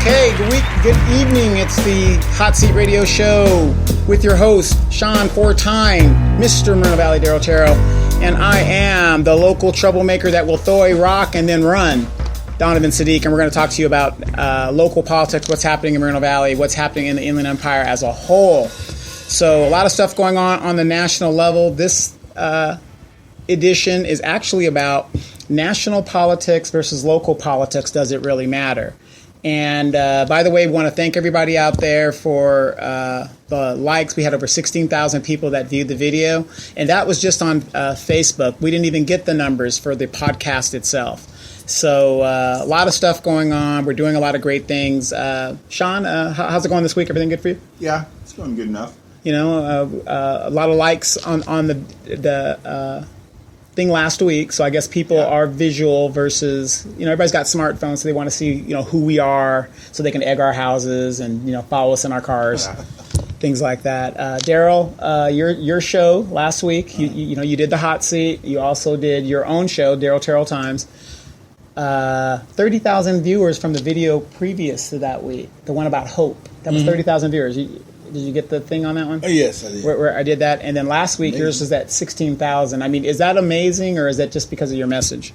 Okay, good evening. It's the Hot Seat Radio Show with your host, Sean, four-time Mr. Moreno Valley Darrell Taro, and I am the local troublemaker that will throw a rock and then run, Donovan Sadiq, and we're going to talk to you about local politics, what's happening in Moreno Valley, what's happening in the Inland Empire as a whole. So a lot of stuff going on the national level. This edition is actually about national politics versus local politics. Does it really matter? And by the way, we want to thank everybody out there for the likes. We had over 16,000 people that viewed the video, and that was just on Facebook. We didn't even get the numbers for the podcast itself. So a lot of stuff going on. We're doing a lot of great things. Sean, how's it going this week? Everything good for you? Yeah, it's going good enough. You know, a lot of likes on the thing last week, so I guess people are visual versus, everybody's got smartphones, so they want to see, who we are, so they can egg our houses and, follow us in our cars, things like that. Darrell, your show last week, you did the hot seat. You also did your own show, Darrell Taro Times. 30,000 viewers from the video previous to that week, the one about hope. That was 30,000 viewers. Did you get the thing on that one? Oh, yes, I did. Where I did that. And then last week, yours was at 16,000. I mean, is that amazing, or is that just because of your message?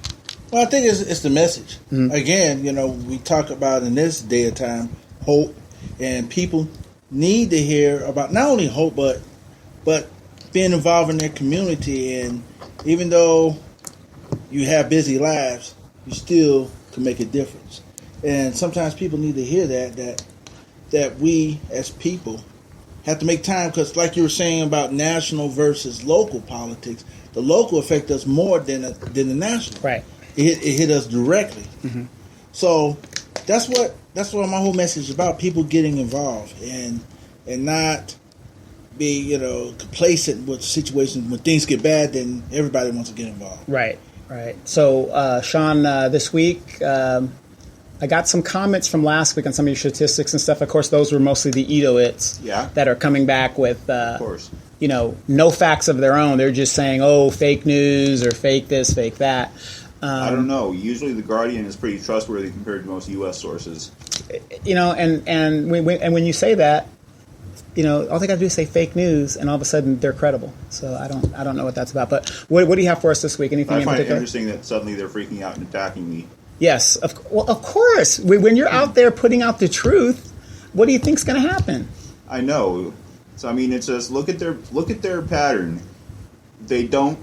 Well, I think it's the message. Mm-hmm. Again, we talk about in this day of time, hope, and people need to hear about not only hope, but being involved in their community. And even though you have busy lives, you still can make a difference. And sometimes people need to hear that we as people have to make time, because like you were saying about national versus local politics, the local affect us more than the national. Right. It hit us directly. Mm-hmm. So that's what my whole message is about: people getting involved and not be complacent with situations. When things get bad, then everybody wants to get involved. Right. So Sean, this week, I got some comments from last week on some of your statistics and stuff. Of course, those were mostly the Edo-its that are coming back with, of course, no facts of their own. They're just saying, oh, fake news or fake this, fake that. I don't know. Usually the Guardian is pretty trustworthy compared to most U.S. sources. And when you say that, all they got to do is say fake news, and all of a sudden they're credible. So I don't know what that's about. But what do you have for us this week? Anything in particular? I find it interesting that suddenly they're freaking out and attacking me. Yes, of course. When you're out there putting out the truth, what do you think's going to happen? I know. So I mean, it's just look at their pattern. They don't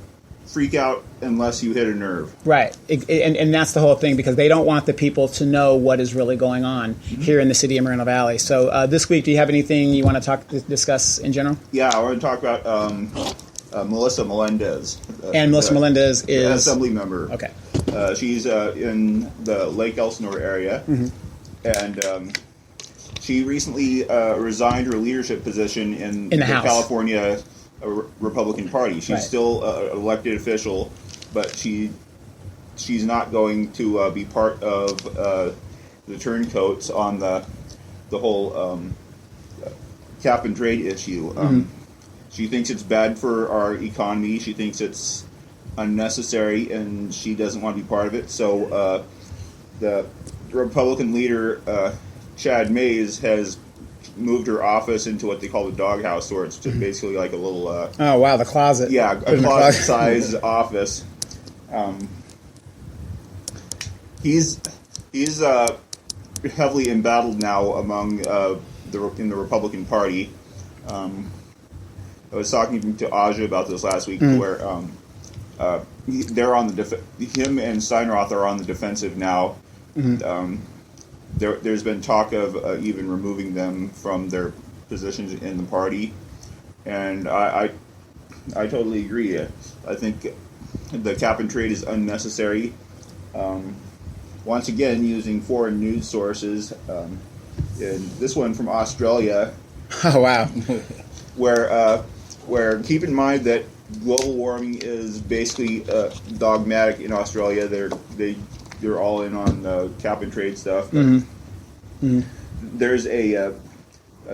freak out unless you hit a nerve. Right, and that's the whole thing, because they don't want the people to know what is really going on here in the city of Moreno Valley. So this week, do you have anything you want to discuss in general? Yeah, I want to talk about Melissa Melendez. And Melissa Melendez is an assembly member. Okay. She's in the Lake Elsinore area, and she recently resigned her leadership position in the California Republican Party. She's still an elected official, but she's not going to be part of the turncoats on the whole cap and trade issue. She thinks it's bad for our economy. She thinks it's unnecessary, and she doesn't want to be part of it. So the Republican leader, Chad Mays, has moved her office into what they call the doghouse, where it's just basically like a little... oh, wow, the closet. Yeah, a closet-sized office. He's heavily embattled now among in the Republican Party. I was talking to Aja about this last week, where they're on the him and Steinroth are on the defensive now. There's been talk of even removing them from their positions in the party, and I totally agree. I think the cap and trade is unnecessary. Once again, using foreign news sources, and this one from Australia. Oh wow! Where keep in mind that global warming is basically dogmatic in Australia. They're all in on cap and trade stuff. But there's a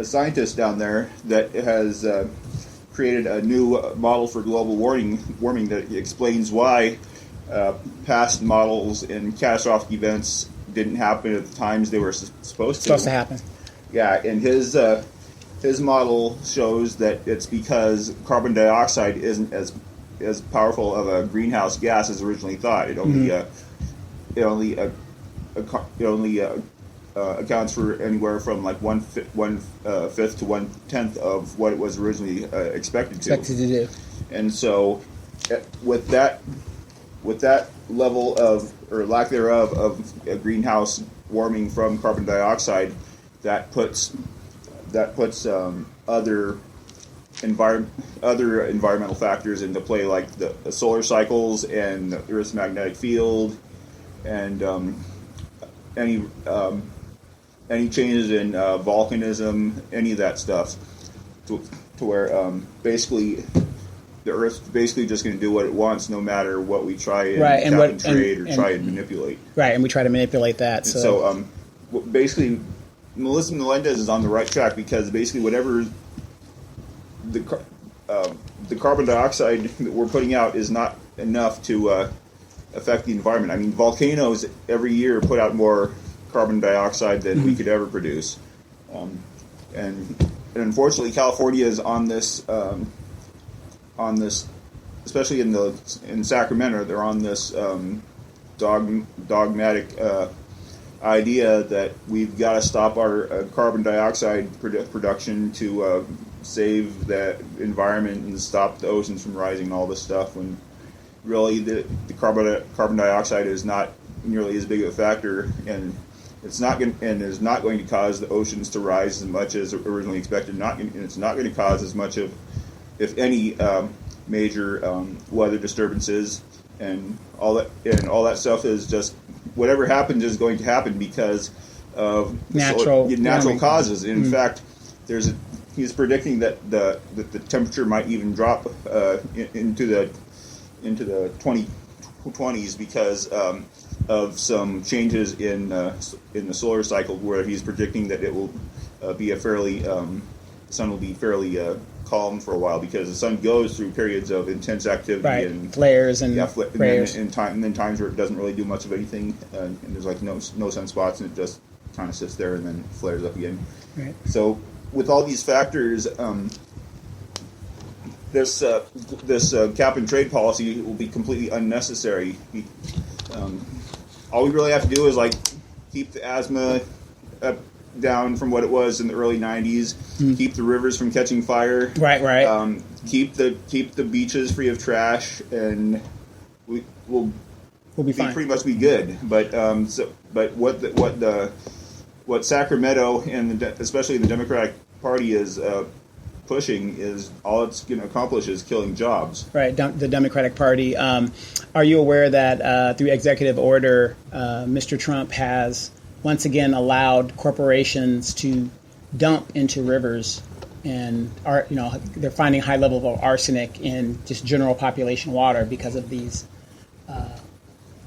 scientist down there that has created a new model for global warming that explains why past models and catastrophic events didn't happen at the times they were supposed to happen. Yeah, and his model shows that it's because carbon dioxide isn't as powerful of a greenhouse gas as originally thought. It only accounts for anywhere from like one fifth to 1/10 of what it was originally expected to do. And so, with that level of, or lack thereof, of greenhouse warming from carbon dioxide, that puts other environmental factors into play, like the solar cycles and the Earth's magnetic field, and any changes in volcanism, any of that stuff, to where basically the Earth's basically just going to do what it wants, no matter what we try and trade or try and manipulate. Right, and we try to manipulate that. So basically, Melissa Melendez is on the right track, because basically whatever the carbon dioxide that we're putting out is not enough to affect the environment. I mean, volcanoes every year put out more carbon dioxide than we could ever produce, and unfortunately, California is on this, especially in Sacramento, they're on this dogmatic idea that we've got to stop our carbon dioxide production to save the environment and stop the oceans from rising and all this stuff, when really the carbon dioxide is not nearly as big of a factor, and is not going to cause the oceans to rise as much as originally expected. It's not going to cause as much of, if any, major weather disturbances, and all that stuff is just, whatever happens is going to happen because of natural causes. And in fact, he's predicting that the temperature might even drop into the 2020s because of some changes in the solar cycle, where he's predicting that it will be the sun will be fairly calm for a while, because the sun goes through periods of intense activity and flares and flares, and then times where it doesn't really do much of anything, and there's like no sunspots, and it just kind of sits there and then flares up again. Right. So with all these factors, this cap and trade policy will be completely unnecessary. All we really have to do is like keep the asthma down from what it was in the early 90s, keep the rivers from catching fire, right. Keep the beaches free of trash, and we'll be fine. Pretty much be good. But what Sacramento and especially the Democratic Party is pushing is all it's going to accomplish is killing jobs. Right, the Democratic Party. Are you aware that through executive order, Mr. Trump has once again allowed corporations to dump into rivers, and they're finding high levels of arsenic in just general population water because of these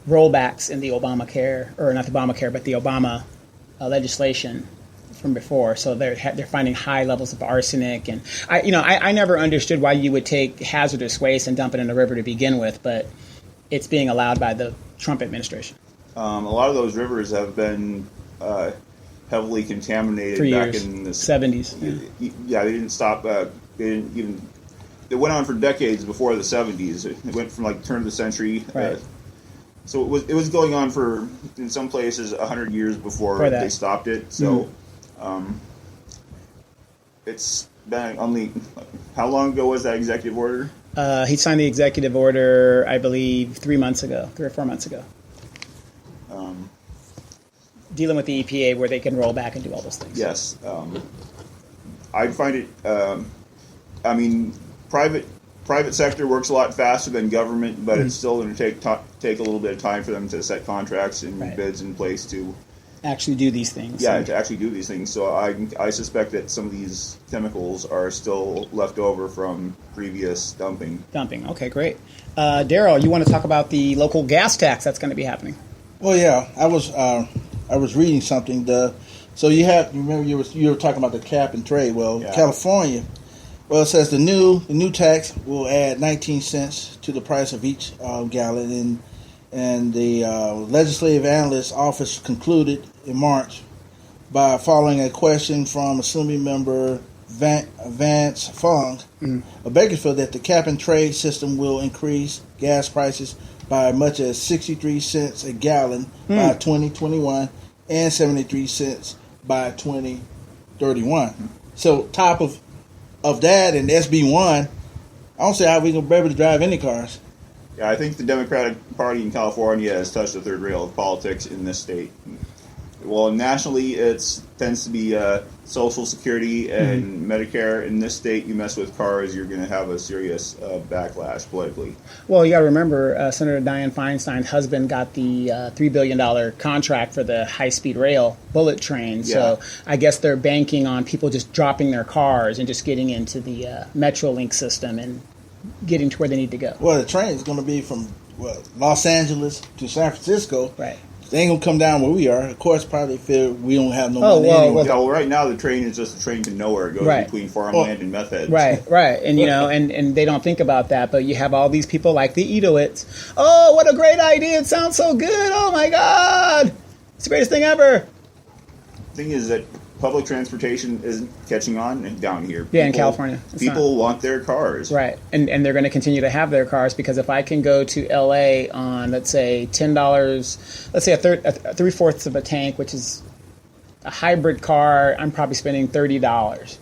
rollbacks in the Obamacare, or not the Obamacare, but the Obama legislation from before. So they're finding high levels of arsenic, and I never understood why you would take hazardous waste and dump it in the river to begin with, but it's being allowed by the Trump administration. A lot of those rivers have been heavily contaminated back in the 70s. Yeah, they didn't stop. They went on for decades before the 70s. It went from like turn of the century. Right. So it was going on for, in some places, 100 years before they stopped it. So it's been only, how long ago was that executive order? He signed the executive order, I believe, 3 or 4 months ago. Dealing with the EPA, where they can roll back and do all those things. Yes. I find it, private sector works a lot faster than government, but it's still going to take a little bit of time for them to set contracts and bids in place to actually do these things. Yeah, to actually do these things. So I suspect that some of these chemicals are still left over from previous dumping. Okay, great. Daryl, you want to talk about the local gas tax that's going to be happening? Well, yeah, I was reading something. So you were talking about the cap and trade. Well, yeah. California. Well, it says the new tax will add 19 cents to the price of each gallon, And the Legislative Analyst Office concluded in March by following a question from Assembly Member Vance Fong of Bakersfield that the cap-and-trade system will increase gas prices by as much as 63 cents a gallon by 2021 and 73 cents by 2031. So top of that and SB1, I don't see how we can be able to drive any cars. Yeah, I think the Democratic Party in California has touched the third rail of politics in this state. Well, nationally, it tends to be Social Security and Medicare. In this state, you mess with cars, you're going to have a serious backlash politically. Well, you got to remember, Senator Dianne Feinstein's husband got the $3 billion contract for the high-speed rail bullet train. So I guess they're banking on people just dropping their cars and just getting into the Metrolink system and getting to where they need to go. Well, the train is going to be from Los Angeles to San Francisco. Right. They ain't going to come down where we are. Of course, probably feel we don't have no money anyway. Well, right now the train is just a train to nowhere. It goes between farmland and meth heads. Right. And, and they don't think about that. But you have all these people like the Edowitz. Oh, what a great idea. It sounds so good. Oh, my God. It's the greatest thing ever. The thing is that public transportation isn't catching on down here. In California. People want their cars. Right. And they're going to continue to have their cars because if I can go to L.A. on, let's say, $10, let's say three-fourths of a tank, which is a hybrid car, I'm probably spending $30.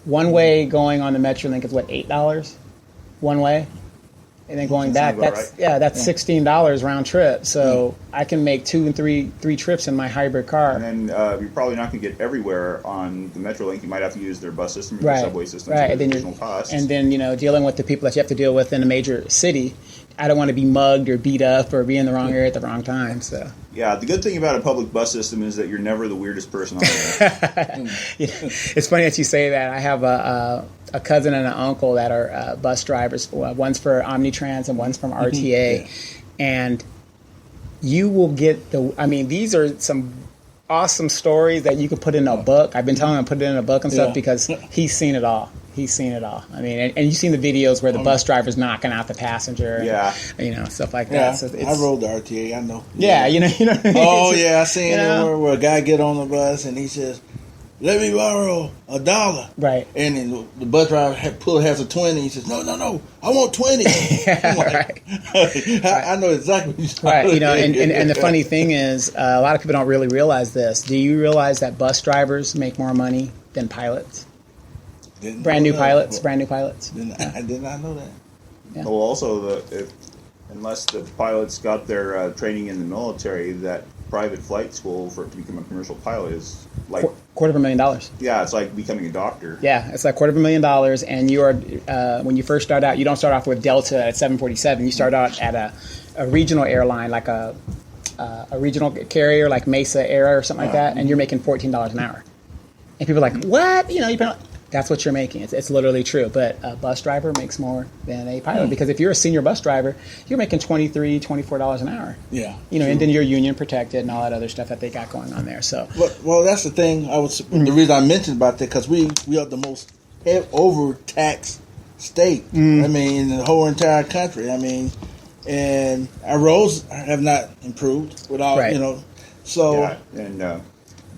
One way going on the Metrolink is, what, $8? One way? And then going back, that's $16 round trip. So I can make 2 and 3 trips in my hybrid car. And then you're probably not going to get everywhere on the Metrolink. You might have to use their bus system or their subway system for additional costs. And then dealing with the people that you have to deal with in a major city. I don't want to be mugged or beat up or be in the wrong area at the wrong time. So yeah, the good thing about a public bus system is that you're never the weirdest person on there. It's funny that you say that. I have a cousin and an uncle that are bus drivers. One's for Omnitrans and one's from RTA. And you will get these are some awesome stories that you could put in a book. I've been telling him to put it in a book and stuff because he's seen it all. I mean, and you've seen the videos where the bus driver's knocking out the passenger. And, stuff like that. So I rode the RTA. I know. Yeah, you know. What I mean? Oh yeah, I seen it where a guy get on the bus and he says, "Let me borrow $1." Right. And then the bus driver has a 20. He says, "No, I want 20." Right. I know exactly what you're talking about. Right. And the funny thing is, a lot of people don't really realize this. Do you realize that bus drivers make more money than pilots? Brand new pilots. I did not know that. Yeah. Well, also, unless the pilots got their training in the military, that private flight school to become a commercial pilot is like $250,000. Yeah, it's like becoming a doctor. Yeah, it's like $250,000, and you are when you first start out, you don't start off with Delta at 747. You start out at a regional airline, like a regional carrier, like Mesa Air or something like that, and you're making $14 an hour. And people are like, "What? That's what you're making." It's literally true. But a bus driver makes more than a pilot because if you're a senior bus driver, you're making $23, $24 an hour. Yeah. And then you're union protected and all that other stuff that they got going on there. So. Well, that's the thing. The reason I mentioned about that because we are the most overtaxed state. I mean, in the whole entire country. I mean, and our roads have not improved without So. Yeah, and.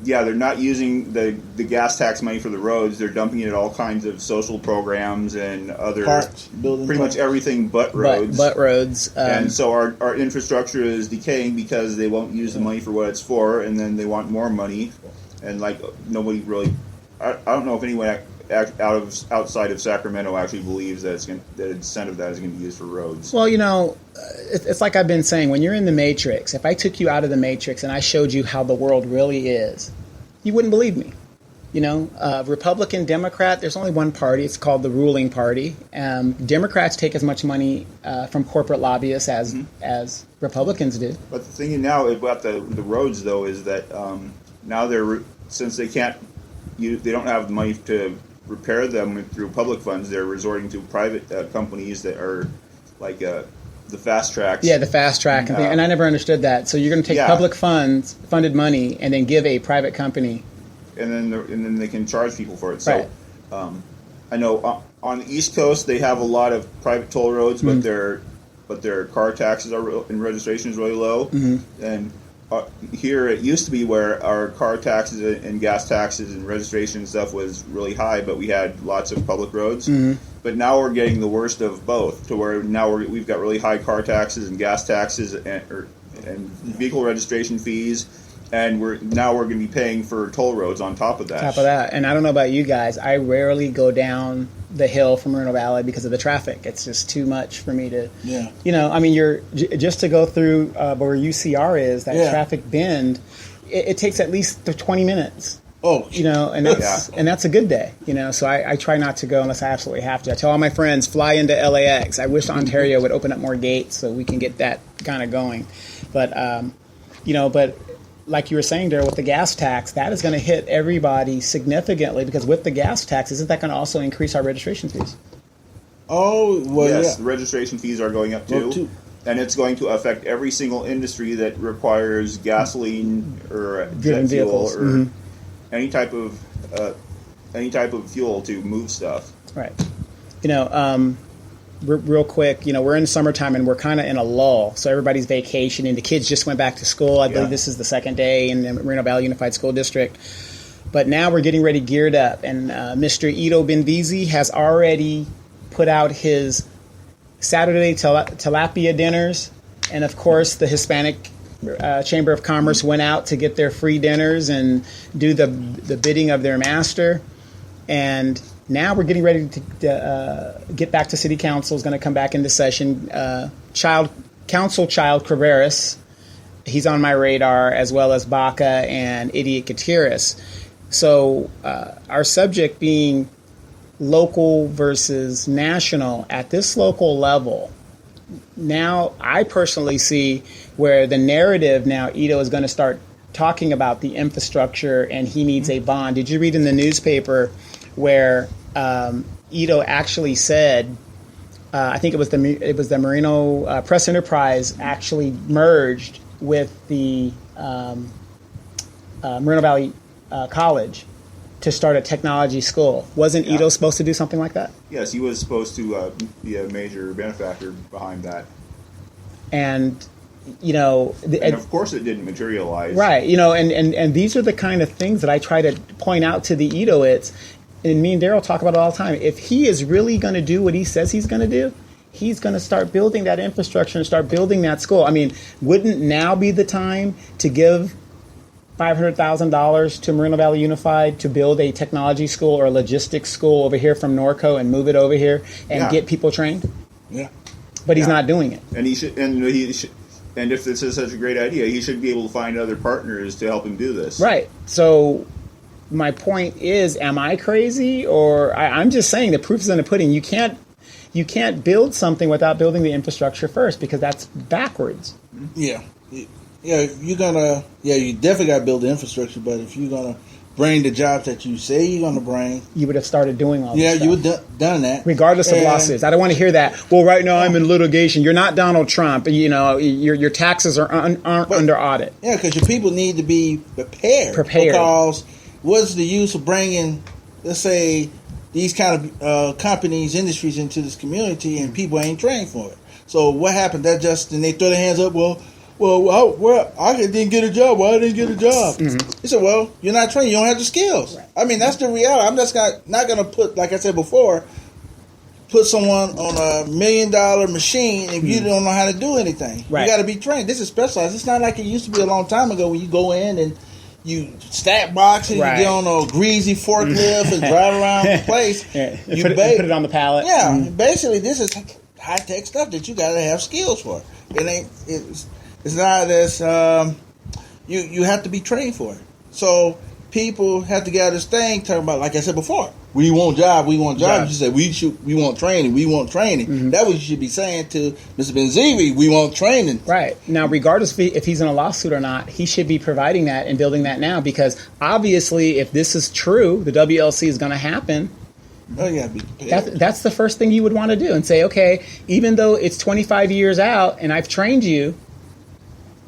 They're not using the gas tax money for the roads. They're dumping it at all kinds of social programs and other parks, pretty much everything but roads. But roads. And so our infrastructure is decaying because they won't use the money for what it's for, and then they want more money. And nobody really, I don't know if anyone outside of Sacramento actually believes that a cent of that is going to be used for roads. Well, it's like I've been saying, when you're in the Matrix, if I took you out of the Matrix and I showed you how the world really is, you wouldn't believe me. Republican, Democrat, there's only one party. It's called the ruling party. Democrats take as much money from corporate lobbyists as Republicans do. But the thing now about the roads, though, is that now since they can't, they don't have the money to repair them through public funds, they're resorting to private companies that are like the fast tracks. Yeah, the fast track. And I never understood that. So you're going to take public funded money and then give a private company. And then they can charge people for it. So I know on the East Coast they have a lot of private toll roads, but they're but their car taxes and registration is really low. Mm-hmm. And here it used to be where our car taxes and gas taxes and registration and stuff was really high, but we had lots of public roads. Mm-hmm. But now we're getting the worst of both, to where now we've got really high car taxes and gas taxes and vehicle registration fees. And we're going to be paying for toll roads on top of that. And I don't know about you guys, I rarely go down the hill from Moreno Valley because of the traffic. It's just too much for me to, you're just to go through where UCR is, that traffic bend, it takes at least 20 minutes. Oh, and that's a good day, So I try not to go unless I absolutely have to. I tell all my friends, fly into LAX. I wish Ontario would open up more gates so we can get that kind of going. But, but like you were saying, Daryl, with the gas tax, that is going to hit everybody significantly, because with the gas tax, isn't that going to also increase our registration fees? Oh, well, yes, the registration fees are going up too. And it's going to affect every single industry that requires gasoline or jet fuel or any type of fuel to move stuff. Right. Real quick, we're in summertime and we're kind of in a lull. So everybody's vacationing. The kids just went back to school. I believe this is the second day in the Moreno Valley Unified School District. But now we're getting ready, geared up. And Mr. Ito Benvizi has already put out his Saturday tilapia dinners. And, of course, the Hispanic Chamber of Commerce went out to get their free dinners and do the bidding of their master. And now we're getting ready to get back to City Council. Is going to come back into session. Council Child Creveris, he's on my radar, as well as Baca and Idiot Gutierrez. So our subject being local versus national, at this local level, now I personally see where the narrative now, Ito is going to start talking about the infrastructure and he needs a bond. Did you read in the newspaper where Ito actually said, I think it was the Moreno Press Enterprise actually merged with the Moreno Valley College to start a technology school. Wasn't Ito supposed to do something like that? Yes, he was supposed to be a major benefactor behind that. And and of course it didn't materialize. Right. And these are the kind of things that I try to point out to the Itoites. And me and Daryl talk about it all the time. If he is really going to do what he says he's going to do, he's going to start building that infrastructure and start building that school. I mean, wouldn't now be the time to give $500,000 to Moreno Valley Unified to build a technology school or a logistics school over here from Norco and move it over here and get people trained? Yeah. But he's not doing it. And he should. And if this is such a great idea, he should be able to find other partners to help him do this. Right. So my point is, am I crazy? Or I'm just saying the proof is in the pudding. You can't build something without building the infrastructure first, because that's backwards. Yeah. Yeah, you definitely got to build the infrastructure, but if you're going to bring the jobs that you say you're going to bring, you would have started doing all this stuff. You would have done that. Regardless of lawsuits. I don't want to hear that. Well, right now I'm in litigation. You're not Donald Trump. Your taxes aren't under audit. Yeah, because your people need to be prepared. Because what's the use of bringing, let's say, these kind of companies, industries into this community, and people ain't trained for it? So what happened? Then they throw their hands up, I didn't get a job. Why I didn't get a job? Mm-hmm. He said, well, you're not trained. You don't have the skills. Right. I mean, that's the reality. I'm just not going to put, like I said before, put someone on $1 million machine if you don't know how to do anything. Right. You got to be trained. This is specialized. It's not like it used to be a long time ago when you go in and you stack boxes, you get on a greasy forklift and drive around the place. You put it on the pallet. Yeah. Basically, this is high-tech stuff that you got to have skills for. It's not as you have to be trained for it. So people have to get this thing talking about, like I said before, we want jobs. You say we want training. Mm-hmm. That's what you should be saying to Mr. Benzivi. We want training. Right. Now, regardless if he's in a lawsuit or not, he should be providing that and building that now, because obviously if this is true, the WLC is going to happen. Oh, yeah, that's the first thing you would want to do, and say, okay, even though it's 25 years out and I've trained you,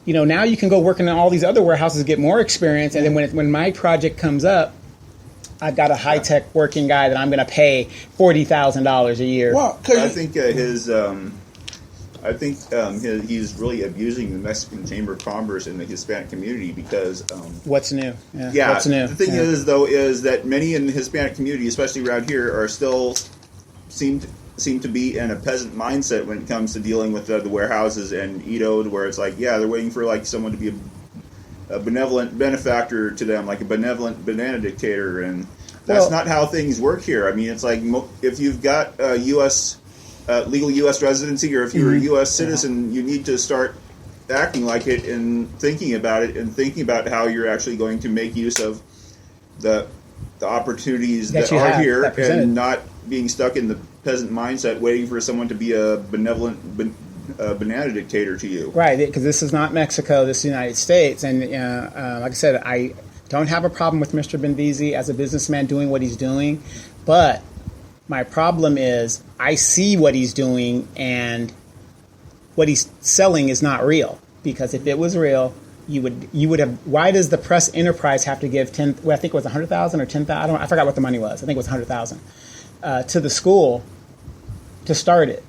now you can go work in all these other warehouses, get more experience, and then when my project comes up, I've got a high-tech working guy that I'm going to pay $40,000 a year. Well, I think I think he's really abusing the Mexican Chamber of Commerce and the Hispanic community because what's new? Yeah, what's new? The thing is that many in the Hispanic community, especially around here, are still seem to be in a peasant mindset when it comes to dealing with the warehouses and Ito, where it's like, yeah, they're waiting for like someone to be a benevolent benefactor to them, like a benevolent banana dictator, and that's not how things work here. I mean, it's like if you've got a legal U.S. residency, or if you're a U.S. citizen, you need to start acting like it and thinking about it and thinking about how you're actually going to make use of the opportunities that are here and not being stuck in the peasant mindset waiting for someone to be a benevolent banana dictator to you. Right, because this is not Mexico, this is the United States. And like I said, I don't have a problem with Mr. Benvizi as a businessman doing what he's doing, but my problem is I see what he's doing and what he's selling is not real. Because if it was real, you would have. Why does the press enterprise have to give I think it was 100,000 or 10,000. I forgot what the money was. I think it was 100,000 to the school to start it.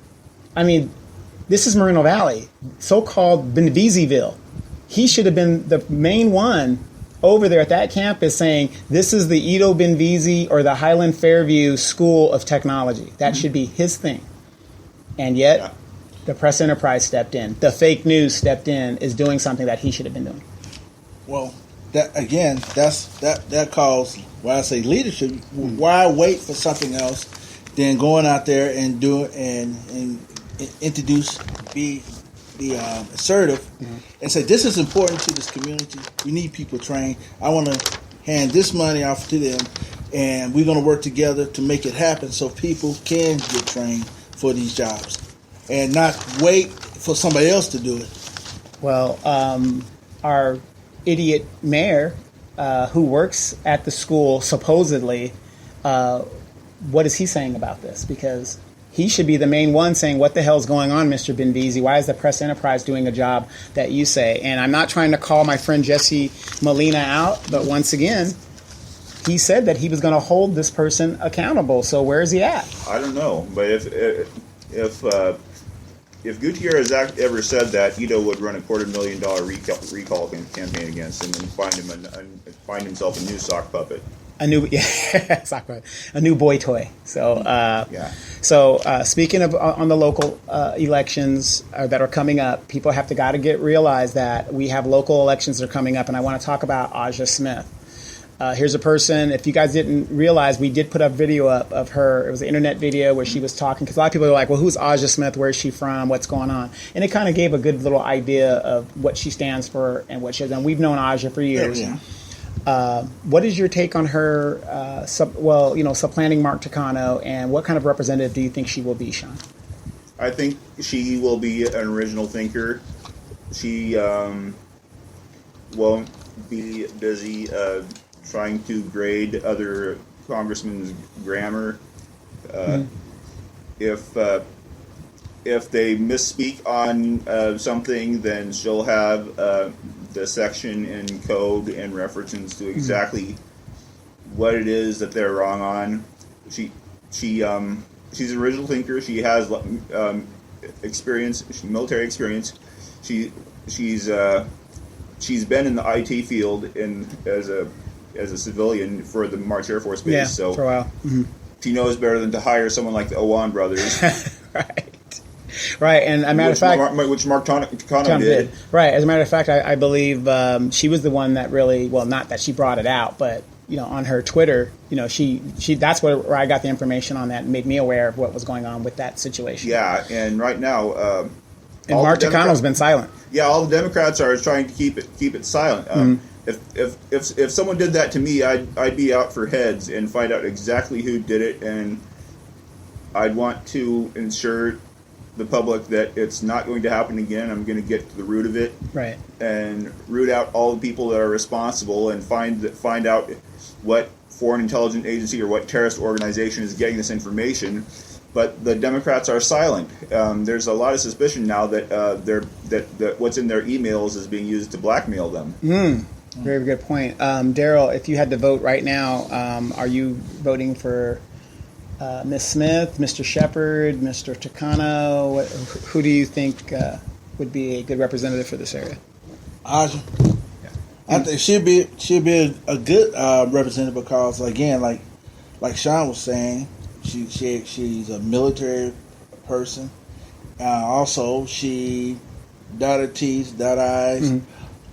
I mean, this is Moreno Valley, so-called Benviziville. He should have been the main one over there at that campus saying, this is the Ito Benvizi or the Highland Fairview School of Technology. That should be his thing. And yet, the press enterprise stepped in. The fake news stepped in, is doing something that he should have been doing. Well, that calls, why I say leadership. Why wait for something else than going out there and do it and introduce, be assertive, and say, this is important to this community. We need people trained. I want to hand this money off to them, and we're going to work together to make it happen so people can get trained for these jobs and not wait for somebody else to do it. Well, our idiot mayor who works at the school, supposedly, what is he saying about this? Because he should be the main one saying, what the hell is going on, Mr. Benvizi? Why is the press enterprise doing a job that you say? And I'm not trying to call my friend Jesse Molina out, but once again, he said that he was going to hold this person accountable. So where is he at? I don't know, but if Gutierrez ever said that, Ito would run a $250,000 recall campaign against him and find himself a new sock puppet. A new boy toy. So, So speaking of on the local elections that are coming up, people have got to realize that we have local elections that are coming up, and I want to talk about Aja Smith. Here's a person. If you guys didn't realize, we did put a video up of her. It was an internet video where she was talking, because a lot of people are like, well, who's Aja Smith? Where is she from? What's going on? And it kind of gave a good little idea of what she stands for and what she has done. We've known Aja for years. Yeah. What is your take on her, supplanting Mark Takano, and what kind of representative do you think she will be, Sean? I think she will be an original thinker. She won't be busy trying to grade other congressmen's grammar. If they misspeak on something, then she'll have the section in code and references to exactly what it is that they're wrong on. She's an original thinker. She has experience, military experience. She's been in the IT field as a civilian for the March Air Force Base. Yeah, so for a while. Mm-hmm. She knows better than to hire someone like the Owan brothers. Right, and as a matter of fact, which Mark Takano did. Right, as a matter of fact, I believe she was the one that really, well, not that she brought it out, but on her Twitter, she that's where I got the information on that and made me aware of what was going on with that situation. Yeah, and right now, and Mark Takano's been silent. Yeah, all the Democrats are trying to keep it silent. If someone did that to me, I'd be out for heads and find out exactly who did it, and I'd want to ensure the public that it's not going to happen again. I'm going to get to the root of it, right, and root out all the people that are responsible and find out what foreign intelligence agency or what terrorist organization is getting this information. But the Democrats are silent. There's a lot of suspicion now that that what's in their emails is being used to blackmail them. Very good point. Daryl, if you had to vote right now, are you voting for Ms. Smith, Mr. Shepard, Mr. Takano, who do you think would be a good representative for this area? Aja. I think she'd be a good representative because, again, like Sean was saying, she's a military person. Also, she dotted T's, dot I's. Mm-hmm.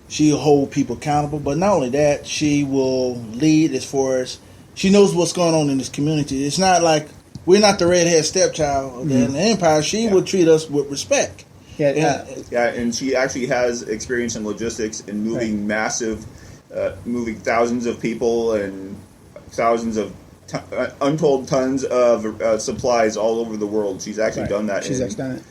She'll hold people accountable. But not only that, she will lead as far as she knows what's going on in this community. It's not like we're not the redhead stepchild of the empire. She will treat us with respect. And she actually has experience in logistics and moving moving thousands of people and thousands of untold tons of supplies all over the world. She's actually done that. She's actually done it.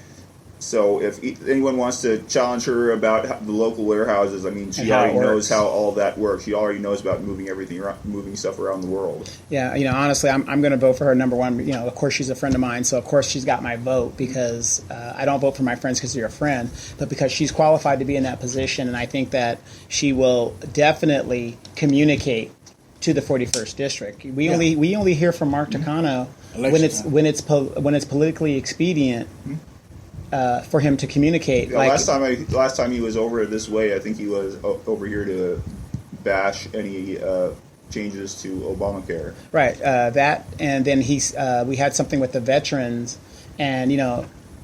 So if anyone wants to challenge her about the local warehouses, I mean, she already knows how all that works. She already knows about moving stuff around the world. Yeah, honestly, I'm going to vote for her number one. Of course, she's a friend of mine, so of course she's got my vote because I don't vote for my friends because you're a friend, but because she's qualified to be in that position, and I think that she will definitely communicate to the 41st district. We only hear from Mark Takano when it's politically expedient. For him to communicate. Yeah, last time he was over this way, I think he was over here to bash any changes to Obamacare. Right. That, and then we had something with the veterans, and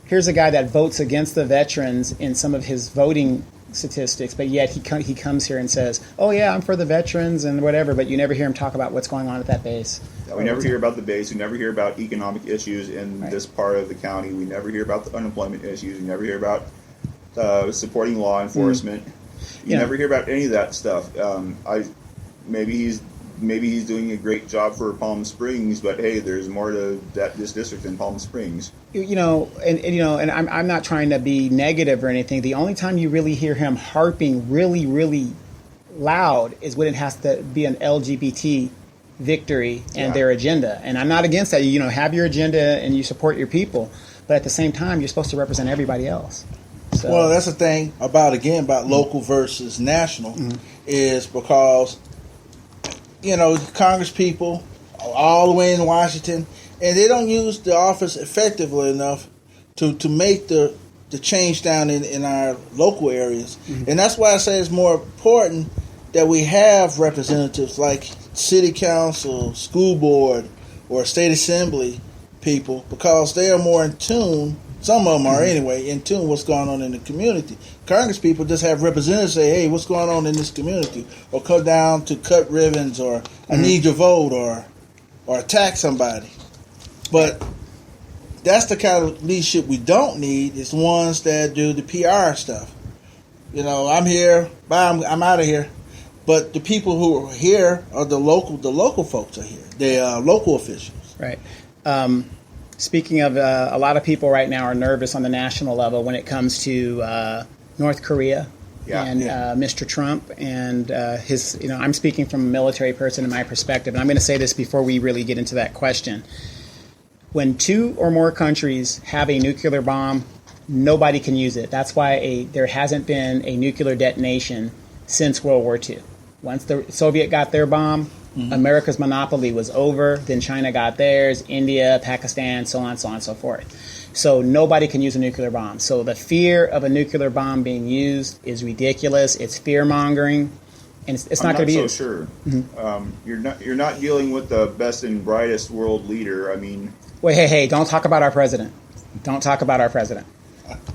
here's a guy that votes against the veterans in some of his voting statistics, but yet he comes here and says, "Oh yeah, I'm for the veterans and whatever," but you never hear him talk about what's going on at that base. We never hear about the base. We never hear about economic issues in this part of the county. We never hear about the unemployment issues. We never hear about supporting law enforcement. You never hear about any of that stuff. Maybe he's doing a great job for Palm Springs, but hey, there's more to this district than Palm Springs. And I'm not trying to be negative or anything. The only time you really hear him harping really, really loud is when it has to be an LGBT victory and their agenda. And I'm not against that. Have your agenda and you support your people, but at the same time, you're supposed to represent everybody else. So. Well, that's the thing about local versus national is because Congress people all the way in Washington, and they don't use the office effectively enough to make the change down in our local areas. And that's why I say it's more important that we have representatives like city council, school board, or state assembly people, because they are more in tune. Some of them are anyway in tune with what's going on in the community. Congress people just have representatives say, "Hey, what's going on in this community?" Or come down to cut ribbons, or "I need your vote," or attack somebody. But that's the kind of leadership we don't need. Is ones that do the PR stuff. I'm here, bye, I'm out of here. But the people who are here are the local folks are here. They are local officials. Right. Speaking of, a lot of people right now are nervous on the national level when it comes to North Korea and Mr. Trump and his. I'm speaking from a military person in my perspective, and I'm going to say this before we really get into that question. When two or more countries have a nuclear bomb, nobody can use it. That's why there hasn't been a nuclear detonation since World War II. Once the Soviet got their bomb, America's monopoly was over. Then China got theirs, India, Pakistan, so on, so forth. So nobody can use a nuclear bomb. So the fear of a nuclear bomb being used is ridiculous. It's fear-mongering, and it's not going to be used. I'm not so sure. You're not dealing with the best and brightest world leader. I mean... Wait, hey, don't talk about our president. Don't talk about our president.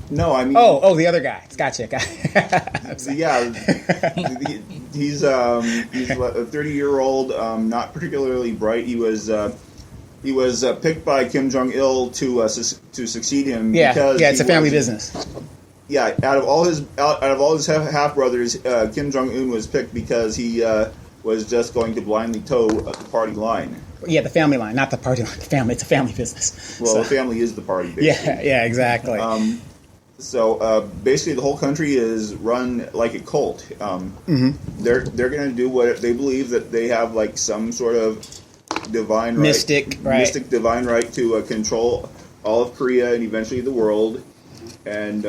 No, I mean... Oh, the other guy. Gotcha. Yeah, he's a 30-year-old, not particularly bright. He was picked by Kim Jong-il to succeed him. Because it's a family business. Yeah, out of all his half brothers, Kim Jong-un was picked because he was just going to blindly toe the party line. Yeah, the family line, not the party line. The family. It's a family business. Well, the family is the party, basically. Yeah, exactly. So basically, the whole country is run like a cult. They're going to do what they believe that they have, like some sort of divine mystic divine right to control all of Korea and eventually the world, and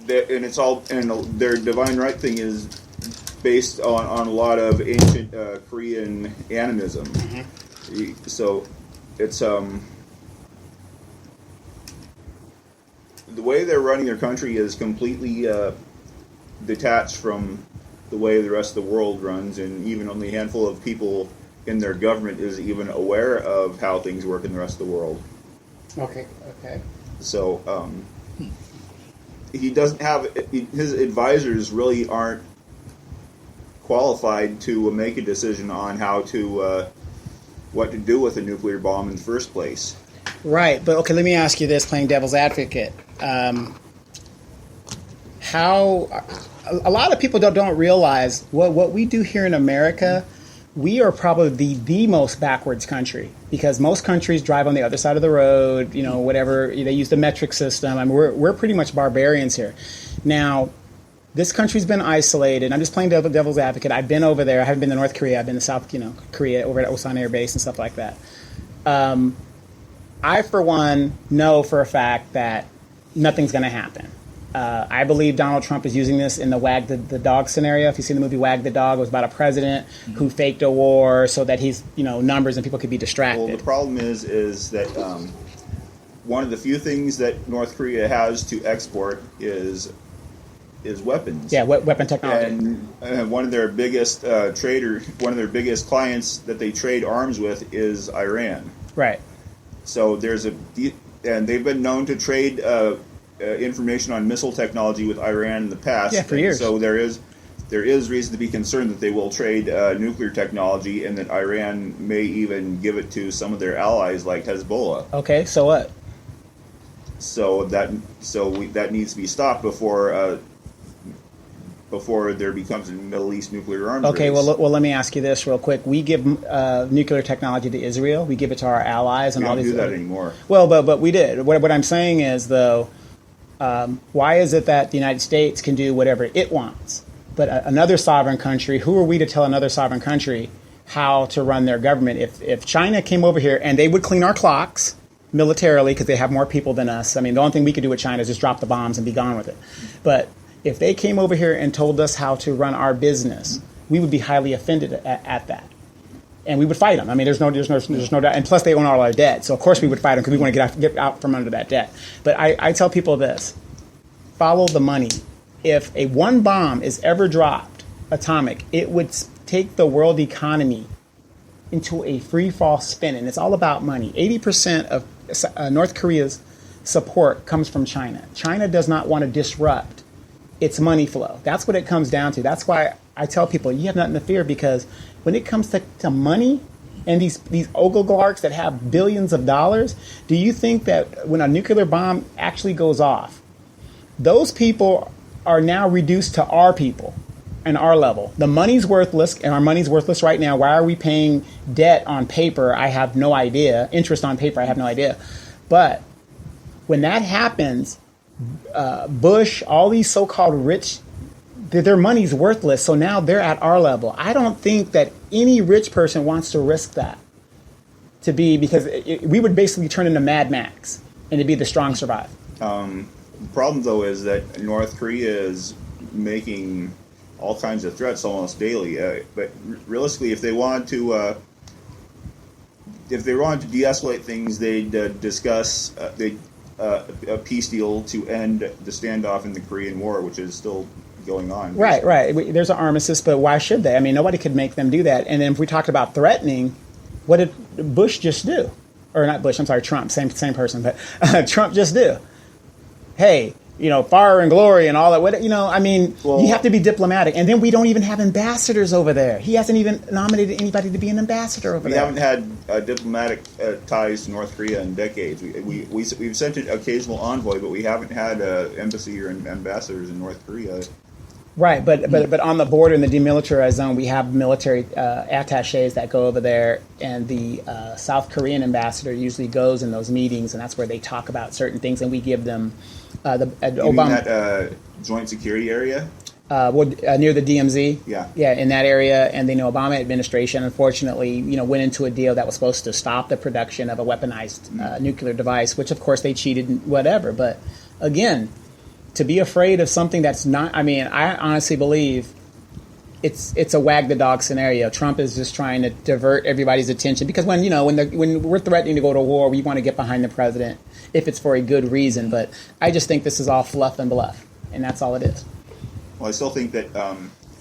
their divine right thing is based on a lot of ancient Korean animism. So it's the way they're running their country is completely detached from the way the rest of the world runs, and even only a handful of people in their government is even aware of how things work in the rest of the world. Okay. So he doesn't have his advisors really aren't qualified to make a decision on how to what to do with a nuclear bomb in the first place. Right, but okay, let me ask you this, playing devil's advocate. How a lot of people don't realize what we do here in America. We are probably the most backwards country, because most countries drive on the other side of the road. Whatever they use the metric system. I mean, we're pretty much barbarians here. Now, this country's been isolated. I'm just playing devil's advocate. I've been over there. I haven't been to North Korea. I've been to South Korea, over at Osan Air Base and stuff like that. I, for one, know for a fact that nothing's going to happen. I believe Donald Trump is using this in the Wag the Dog scenario. If you've seen the movie Wag the Dog, it was about a president who faked a war so that he's, numbers and people could be distracted. Well, the problem is that one of the few things that North Korea has to export is weapons. Yeah, weapon technology. And one of their biggest one of their biggest clients that they trade arms with is Iran. Right. So and they've been known to trade information on missile technology with Iran in the past. Yeah, for years. So there is reason to be concerned that they will trade nuclear technology, and that Iran may even give it to some of their allies like Hezbollah. Okay, so what? So that needs to be stopped before there becomes a Middle East nuclear arms Okay, race. well, let me ask you this real quick. We give nuclear technology to Israel. We give it to our allies, and we all don't these. do that anymore. Well, but we did. What I'm saying is, though, why is it that the United States can do whatever it wants, but another sovereign country? Who are we to tell another sovereign country how to run their government? If China came over here and they would clean our clocks militarily because they have more people than us. I mean, the only thing we could do with China is just drop the bombs and be gone with it. But if they came over here and told us how to run our business, we would be highly offended at that. And we would fight them. I mean, there's no doubt. And plus, they own all our debt. So, of course, we would fight them because we want to get out from under that debt. But I tell people this. Follow the money. If one bomb is ever dropped, atomic, it would take the world economy into a free-fall spin. And it's all about money. 80% of North Korea's support comes from China. China does not want to disrupt its money flow. That's what it comes down to. That's why I tell people you have nothing to fear, because when it comes to money and these oligarchs that have billions of dollars, do you think that when a nuclear bomb actually goes off, those people are now reduced to our people and our level? The money's worthless, and our money's worthless right now. Why are we paying debt on paper? I have no idea. Interest on paper, I have no idea. But when that happens, Bush, all these so-called rich, their money's worthless, so now they're at our level. I don't think that any rich person wants to risk that because we would basically turn into Mad Max, and it'd be the strong survive. The problem, though, is that North Korea is making all kinds of threats almost daily. But realistically, if they wanted to de-escalate things, they'd discuss a peace deal to end the standoff in the Korean War, which is still going on. Right. There's an armistice, but why should they? I mean, nobody could make them do that. And then if we talked about threatening, what did Bush just do? Or not Bush, I'm sorry, Trump, same person, but Trump just do? Hey, fire and glory and all that. You have to be diplomatic. And then we don't even have ambassadors over there. He hasn't even nominated anybody to be an ambassador over there. We haven't had diplomatic ties to North Korea in decades. We've sent an occasional envoy, but we haven't had embassy or ambassadors in North Korea. Right, but on the border in the demilitarized zone, we have military attachés that go over there, and the South Korean ambassador usually goes in those meetings, and that's where they talk about certain things, and we give them Obama. You mean that joint security area? Near the DMZ? Yeah, in that area. And the Obama administration, unfortunately, went into a deal that was supposed to stop the production of a weaponized nuclear device, which, of course, they cheated and whatever. But, again, to be afraid of something that's not... I mean, I honestly believe it's a wag the dog scenario. Trump is just trying to divert everybody's attention because when we're threatening to go to war, we want to get behind the president if it's for a good reason. But I just think this is all fluff and bluff, and that's all it is. Well, I still think that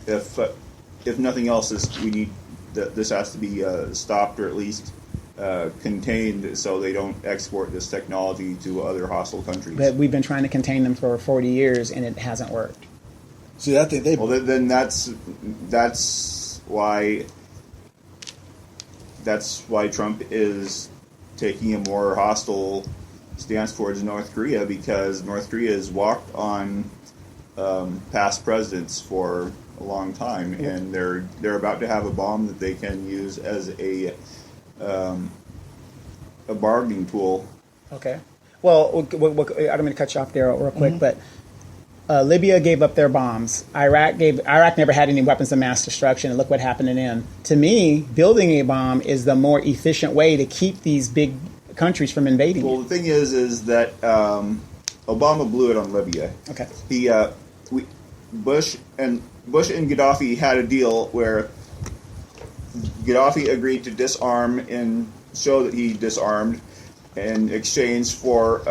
if nothing else, this has to be stopped or at least contained so they don't export this technology to other hostile countries. But we've been trying to contain them for 40 years, and it hasn't worked. See, I think then that's why Trump is taking a more hostile stance towards North Korea, because North Korea has walked on past presidents for a long time, and they're about to have a bomb that they can use as a bargaining tool. Okay. Well, I'm going to cut you off there real quick, but Libya gave up their bombs. Iraq never had any weapons of mass destruction, and look what happened to them. To me, building a bomb is the more efficient way to keep these big countries from invading. Well, the thing is that Obama blew it on Libya. Okay. Bush and Gaddafi had a deal where Gaddafi agreed to disarm and show that he disarmed in exchange for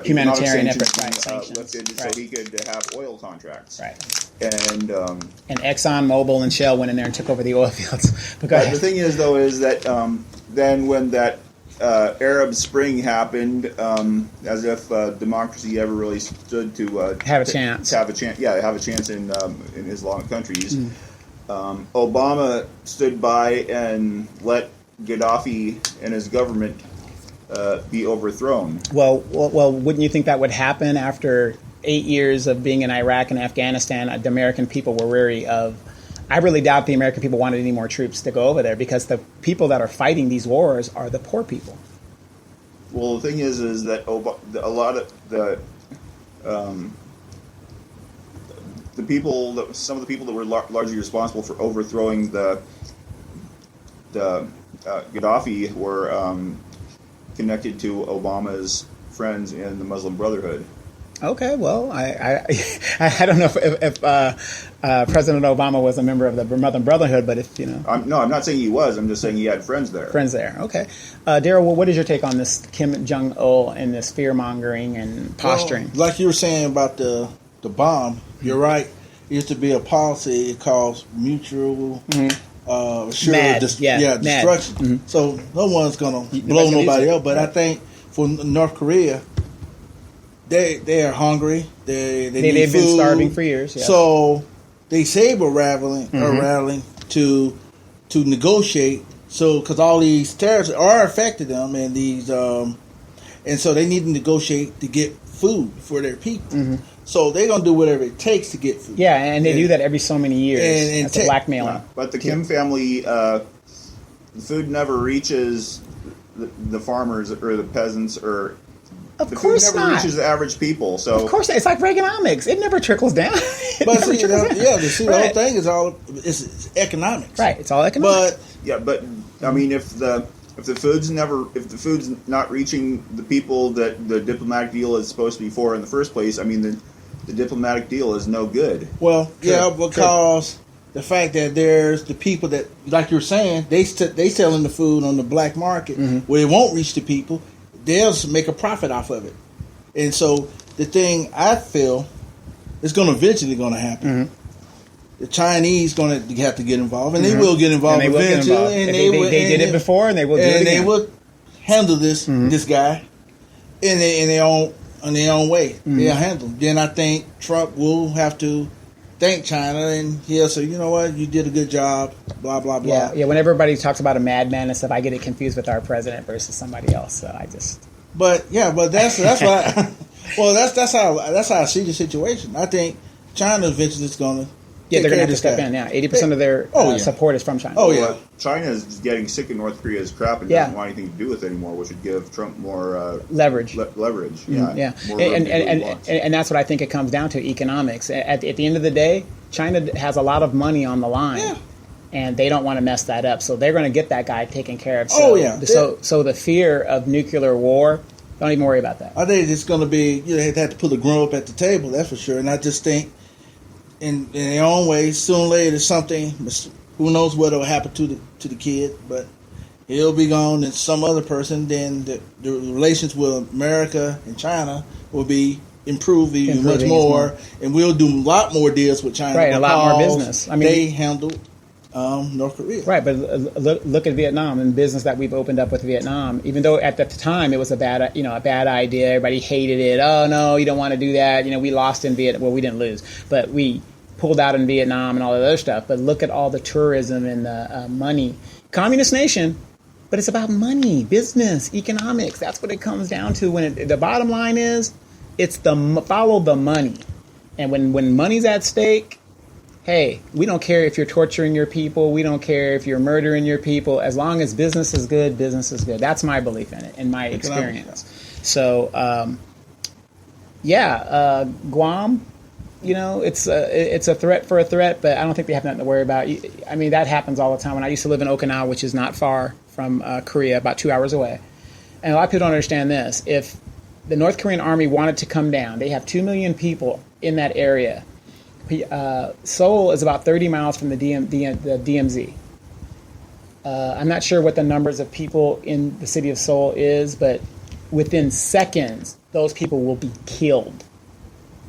humanitarian efforts, right, lifted, right. So he could have oil contracts. Right. And Exxon Mobil and Shell went in there and took over the oil fields. But the thing is, though, is that then when that Arab Spring happened, as if democracy ever really stood to have a chance. Have a chance in Islamic countries. Obama stood by and let Gaddafi and his government be overthrown. Well, wouldn't you think that would happen after 8 years of being in Iraq and Afghanistan? The American people were weary of. I really doubt the American people wanted any more troops to go over there, because the people that are fighting these wars are the poor people. Well, the thing is that a lot of some of the people that were largely responsible for overthrowing the Gaddafi were connected to Obama's friends in the Muslim Brotherhood. Okay, well, I don't know if President Obama was a member of the Muslim Brotherhood, but if you know, I'm not saying he was. I'm just saying he had friends there. Okay, Daryl, what is your take on this Kim Jong-il and this fear mongering and posturing? Well, like you were saying about the bomb, you're right. It used to be a policy called mutual assured destruction. So no one's gonna blow nobody up. But I think for North Korea, they are hungry. They've been starving for years. Yeah. So they saber rattling to negotiate. So because all these terrorists are affecting them, and these and so they need to negotiate to get food for their people. So they're gonna do whatever it takes to get food. Yeah, and they do that every so many years. And that's blackmailing. But the Kim family, the food never reaches the farmers or the peasants or. Of the course food never not. reaches the average people. So of course not. It's like Reaganomics. It never trickles down. The whole thing is it's economics. Right. It's all economics. But I mean, if the food's not reaching the people that the diplomatic deal is supposed to be for in the first place, I mean the diplomatic deal is no good. Well, because the fact that there's the people that, like you were saying, they selling the food on the black market where it won't reach the people. They'll make a profit off of it. And so the thing I feel is going to eventually going to happen. The Chinese going to have to get involved, and they will get involved eventually. And they did it before, and they will do it again. And they will handle this guy in their own way. They'll handle him. Then I think Trump will have to thank China, and he'll say, you know what, you did a good job, blah, blah, blah. Yeah, when everybody talks about a madman and stuff, I get it confused with our president versus somebody else, so I just... But that's why... well, that's how I see the situation. I think China eventually is going to... Yeah, they're going to have to step in, 80% of their support is from China. Oh, yeah. China is getting sick of North Korea's crap and doesn't want anything to do with it anymore, which would give Trump more... leverage. Leverage, yeah. And that's what I think it comes down to, economics. At the end of the day, China has a lot of money on the line. Yeah. And they don't want to mess that up. So they're going to get that guy taken care of. So, so the fear of nuclear war, don't even worry about that. I think it's going to be, they have to put a grown up at the table, that's for sure. And I just think in their own way. Sooner or later, something. Who knows what will happen to the kid? But he'll be gone, and some other person. Then the relations with America and China will be improved even much more, and we'll do a lot more deals with China. Right, a lot more business. I mean, they handled North Korea. Right, but look at Vietnam and business that we've opened up with Vietnam. Even though at the time it was a bad idea, everybody hated it. Oh no, you don't want to do that. We lost in Vietnam. Well, we didn't lose, but we pulled out in Vietnam and all that other stuff. But look at all the tourism and the money. Communist nation, but it's about money, business, economics. That's what it comes down to. The bottom line is, it's follow the money, and when money's at stake. Hey, we don't care if you're torturing your people. We don't care if you're murdering your people. As long as business is good, business is good. That's my belief in it, in my experience. So, Guam, it's a threat for a threat, but I don't think they have nothing to worry about. I mean, that happens all the time. When I used to live in Okinawa, which is not far from Korea, about 2 hours away, and a lot of people don't understand this. If the North Korean army wanted to come down, they have 2 million people in that area. Seoul is about 30 miles from the DMZ. I'm not sure what the numbers of people in the city of Seoul is, but within seconds, those people will be killed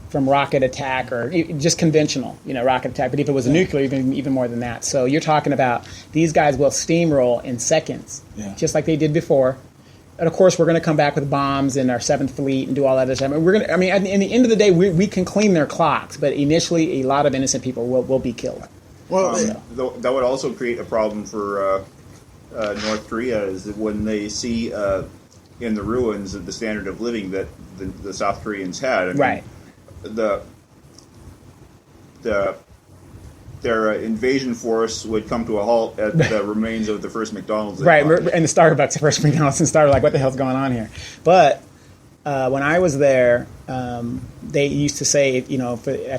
from rocket attack or just conventional, rocket attack. But if it was a nuclear, even more than that. So you're talking about these guys will steamroll in seconds, just like they did before. And of course, we're going to come back with bombs in our 7th Fleet and do all that other stuff. And in the end of the day, we can clean their clocks, but initially, a lot of innocent people will be killed. Well, that would also create a problem for North Korea, is that when they see in the ruins of the standard of living that the South Koreans had, right? Their invasion force would come to a halt at the remains of the first McDonald's. Right, and the Starbucks, the first McDonald's, and started like, what the hell's going on here? But when I was there, they used to say, at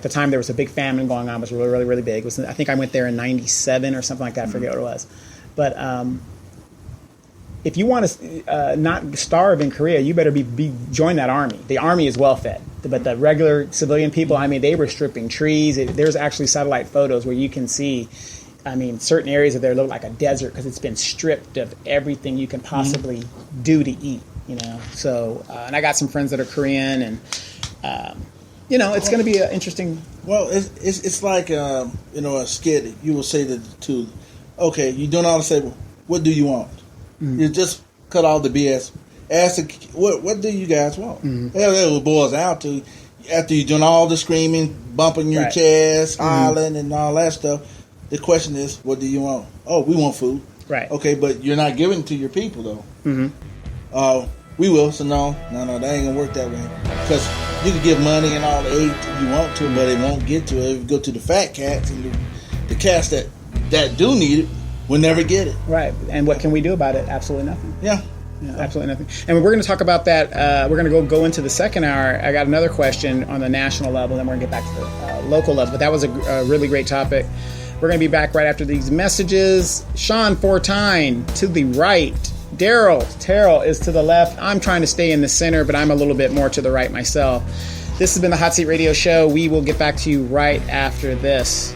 the time there was a big famine going on. It was really, really, really big. I think I went there in '97 or something like that. I forget what it was. But if you want to not starve in Korea, you better join that army. The army is well fed. But the regular civilian people, they were stripping trees. There's actually satellite photos where you can see, certain areas of there look like a desert because it's been stripped of everything you can possibly do to eat, So, and I got some friends that are Korean, and, it's going to be an interesting... Well, it's like, a skit. You will say to, okay, you're doing all the say, well, what do you want? Mm-hmm. You just cut all the BS. Ask what do you guys want? Mm-hmm. That's what it boils down to. After you're doing all the screaming, bumping your chest, hollering, and all that stuff, the question is, what do you want? Oh, we want food. Right. Okay, but you're not giving it to your people, though. Mm-hmm. We will. So no, that ain't going to work that way. Because you can give money and all the aid you want to, but it won't get to it. If you go to the fat cats, and the cats that do need it will never get it. Right. And what can we do about it? Absolutely nothing. Yeah. Yeah, absolutely nothing. And we're going to talk about that. We're going to go into the second hour. I got another question on the national level, then we're going to get back to the local level. But that was a really great topic. We're going to be back right after these messages. Sean Fortine to the right. Daryl Terrell is to the left. I'm trying to stay in the center, but I'm a little bit more to the right myself. This has been the Hot Seat Radio Show. We will get back to you right after this.